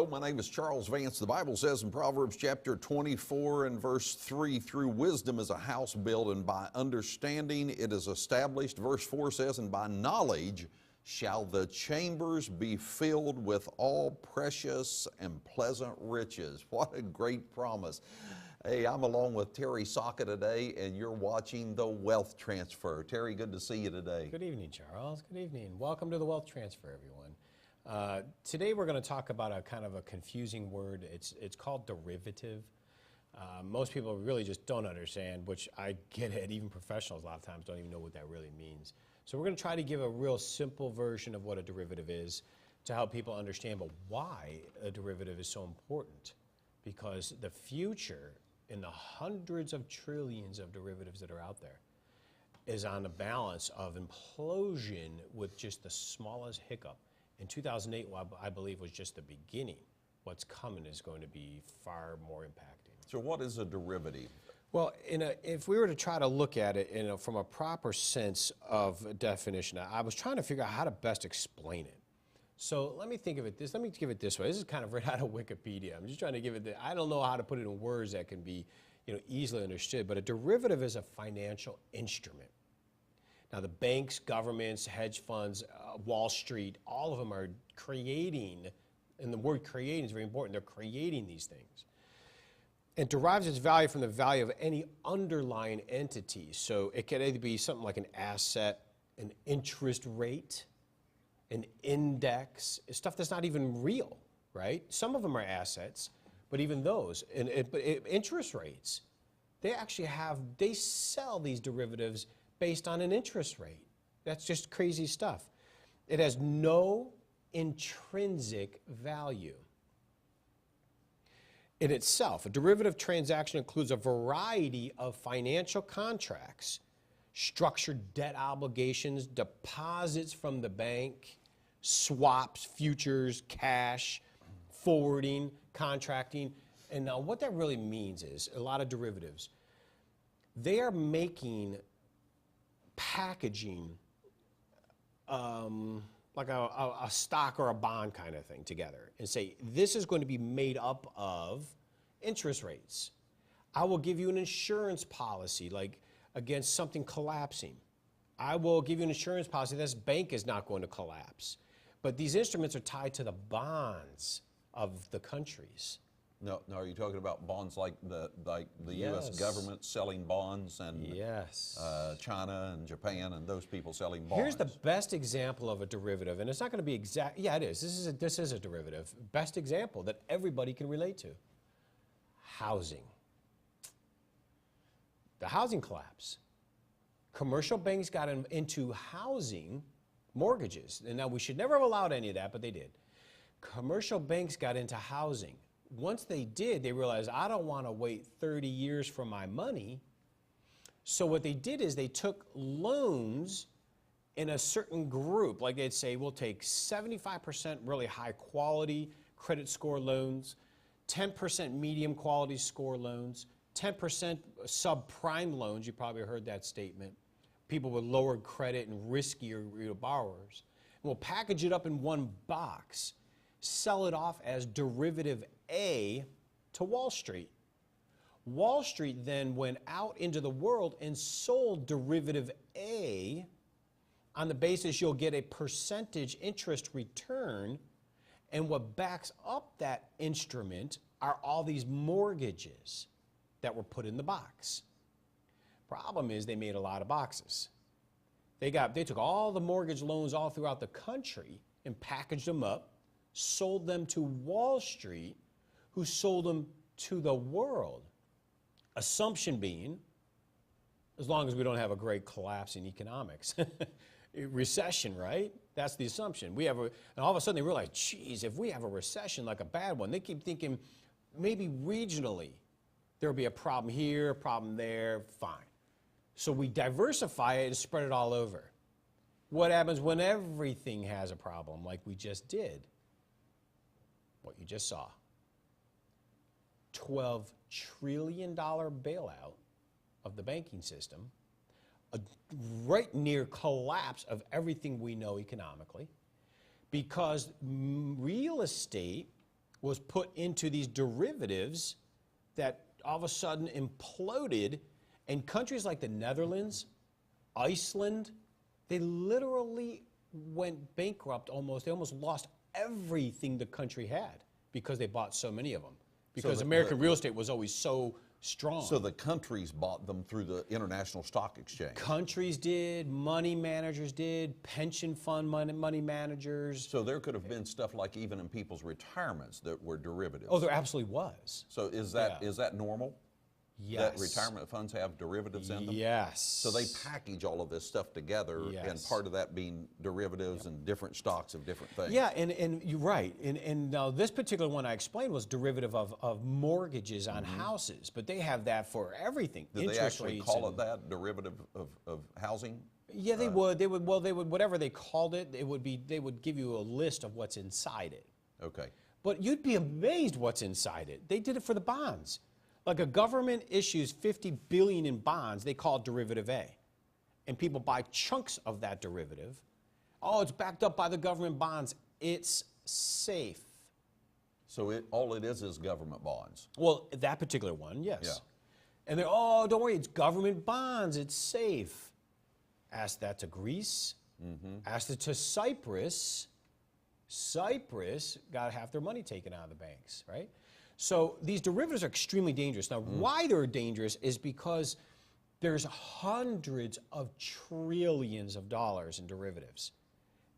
Hello, my name is Charles Vance. The Bible says in Proverbs chapter 24 and verse 3, through wisdom is a house built, and by understanding it is established. Verse 4 says, and by knowledge shall the chambers be filled with all precious and pleasant riches. What a great promise. Hey, I'm along with Terry Sacka today, and you're watching The Wealth Transfer. Terry, good to see you today. Good evening, Charles. Good evening. Welcome to The Wealth Transfer, everyone. Today we're going to talk about a kind of a confusing word. It's called derivative. Most people really just don't understand, which I get it. Even professionals a lot of times don't even know what that really means. So we're going to try to give a real simple version of what a derivative is to help people understand, but why a derivative is so important. Because the future in the hundreds of trillions of derivatives that are out there is on the balance of implosion with just the smallest hiccup. In 2008, I believe, was just the beginning. What's coming is going to be far more impacting. So what is a derivative? Well, if we were to try to look at it from a proper sense of definition, I was trying to figure out how to best explain it. So let me give it this way. This is kind of right out of Wikipedia. I'm just trying to give it I don't know how to put it in words that can be easily understood, but a derivative is a financial instrument. Now, the banks, governments, hedge funds, Wall Street, all of them are creating, and the word creating is very important, they're creating these things. It derives its value from the value of any underlying entity. So it can either be something like an asset, an interest rate, an index, stuff that's not even real, right? Some of them are assets, but even those, interest rates, they sell these derivatives based on an interest rate. That's just crazy stuff. It has no intrinsic value. In itself, a derivative transaction includes a variety of financial contracts, structured debt obligations, deposits from the bank, swaps, futures, cash, forwarding, contracting. And now what that really means is a lot of derivatives, they are making packaging like a stock or a bond kind of thing together and say, this is going to be made up of interest rates. I will give you an insurance policy like against something collapsing. I will give you an insurance policy that this bank is not going to collapse. But these instruments are tied to the bonds of the countries. No, are you talking about bonds like the Yes. U.S. government selling bonds and yes. China and Japan and those people selling bonds? Here's the best example of a derivative, and it's not going to be exact. Yeah, it is. This is a derivative. Best example that everybody can relate to. Housing. The housing collapse. Commercial banks got into housing mortgages, and now we should never have allowed any of that, but they did. Commercial banks got into housing. Once they did, they realized, I don't want to wait 30 years for my money. So what they did is they took loans in a certain group. Like they'd say, we'll take 75% really high quality credit score loans, 10% medium quality score loans, 10% subprime loans. You probably heard that statement. People with lower credit and riskier borrowers. And we'll package it up in one box, sell it off as derivative A to Wall Street. Wall Street then went out into the world and sold derivative A on the basis you'll get a percentage interest return, and what backs up that instrument are all these mortgages that were put in the box. Problem is they made a lot of boxes. They took all the mortgage loans all throughout the country and packaged them up, sold them to Wall Street, who sold them to the world. Assumption being, as long as we don't have a great collapse in economics, recession, right? That's the assumption. And all of a sudden they realize, geez, if we have a recession like a bad one, they keep thinking maybe regionally there'll be a problem here, a problem there, fine. So we diversify it and spread it all over. What happens when everything has a problem like we just did? What you just saw. $12 trillion bailout of the banking system, a right near collapse of everything we know economically, because real estate was put into these derivatives that all of a sudden imploded, and countries like the Netherlands, Iceland, they literally went bankrupt almost. They almost lost everything the country had because they bought so many of them. Because American real estate was always so strong. So the countries bought them through the international stock exchange. Countries did, money managers did, pension fund money managers. So there could have been stuff like even in people's retirements that were derivatives. Oh, there absolutely was. So is that normal? Yes. That retirement funds have derivatives in them? Yes. So they package all of this stuff together, and part of that being derivatives and different stocks of different things. Yeah, and you're right. And now this particular one I explained was derivative of mortgages on houses, but they have that for everything. Did they actually call it that, derivative of housing? Yeah, they would. They would. Well, they would. Whatever they called it, it would be. They would give you a list of what's inside it. Okay. But you'd be amazed what's inside it. They did it for the bonds. Like a government issues $50 billion in bonds, they call it derivative A. And people buy chunks of that derivative. Oh, it's backed up by the government bonds. It's safe. So all it is government bonds. Well, that particular one, yes. Yeah. And they're, oh, don't worry, it's government bonds. It's safe. Ask that to Greece. Ask it to Cyprus. Cyprus got half their money taken out of the banks, right? So these derivatives are extremely dangerous. Now, why they're dangerous is because there's hundreds of trillions of dollars in derivatives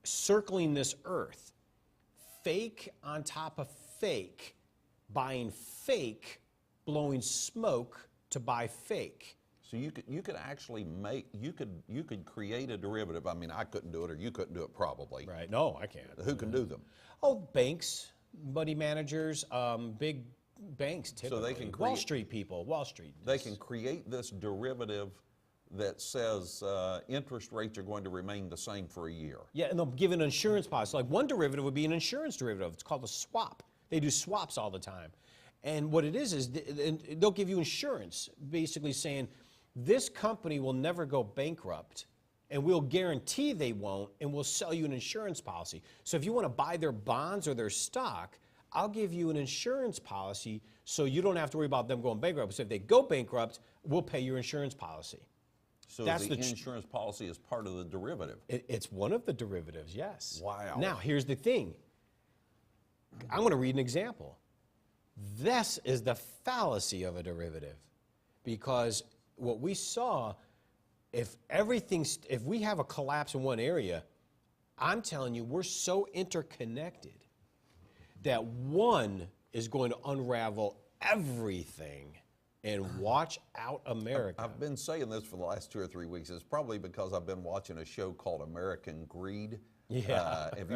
circling this earth. Fake on top of fake, buying fake, blowing smoke to buy fake. So you could actually you could create a derivative. I mean, I couldn't do it, or you couldn't do it probably. Right? No, I can't. Who can do them? Oh, banks, money managers, big banks typically. So they can Wall Street people, Wall Street. They can create this derivative that says interest rates are going to remain the same for a year. Yeah, and they'll give an insurance policy. Like one derivative would be an insurance derivative. It's called a swap. They do swaps all the time. And what it is they'll give you insurance, basically saying, this company will never go bankrupt, and we'll guarantee they won't, and we'll sell you an insurance policy. So if you want to buy their bonds or their stock, I'll give you an insurance policy so you don't have to worry about them going bankrupt. So if they go bankrupt, we'll pay your insurance policy. So the insurance policy is part of the derivative. It's one of the derivatives, yes. Wow. Now, here's the thing. I'm going to read an example. This is the fallacy of a derivative, because what we saw, if we have a collapse in one area, I'm telling you, we're so interconnected that one is going to unravel everything. And watch out, America. I've been saying this for the last 2 or 3 weeks. It's probably because I've been watching a show called American Greed. Yeah. Have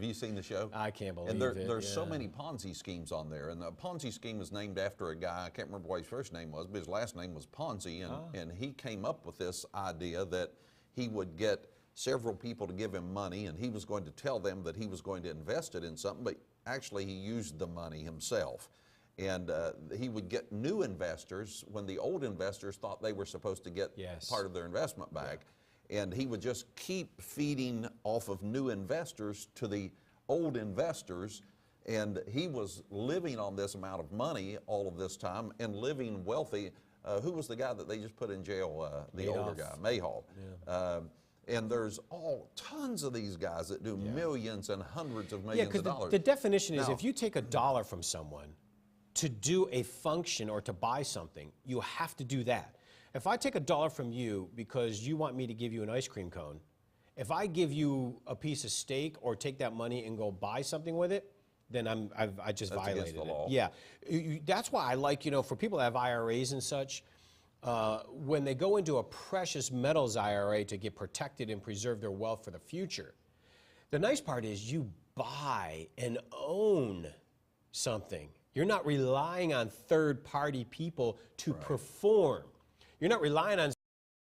you seen the show? I can't believe and it. There's so many Ponzi schemes on there. And the Ponzi scheme is named after a guy, I can't remember what his first name was, but his last name was Ponzi. And he came up with this idea that he would get several people to give him money, and he was going to tell them that he was going to invest it in something, but actually he used the money himself. And he would get new investors when the old investors thought they were supposed to get part of their investment back. Yeah. And he would just keep feeding off of new investors to the old investors. And he was living on this amount of money all of this time and living wealthy. Who was the guy that they just put in jail? The older guy, Mayhaw. Yeah. And there's tons of these guys that do millions and hundreds of millions of dollars. The definition is if you take $1 from someone to do a function or to buy something, you have to do that. If I take $1 from you because you want me to give you an ice cream cone, if I give you a piece of steak or take that money and go buy something with it, then I just violated against the law. Yeah, that's why I like, for people that have IRAs and such, when they go into a precious metals IRA to get protected and preserve their wealth for the future, the nice part is you buy and own something. You're not relying on third-party people to perform. You're not relying on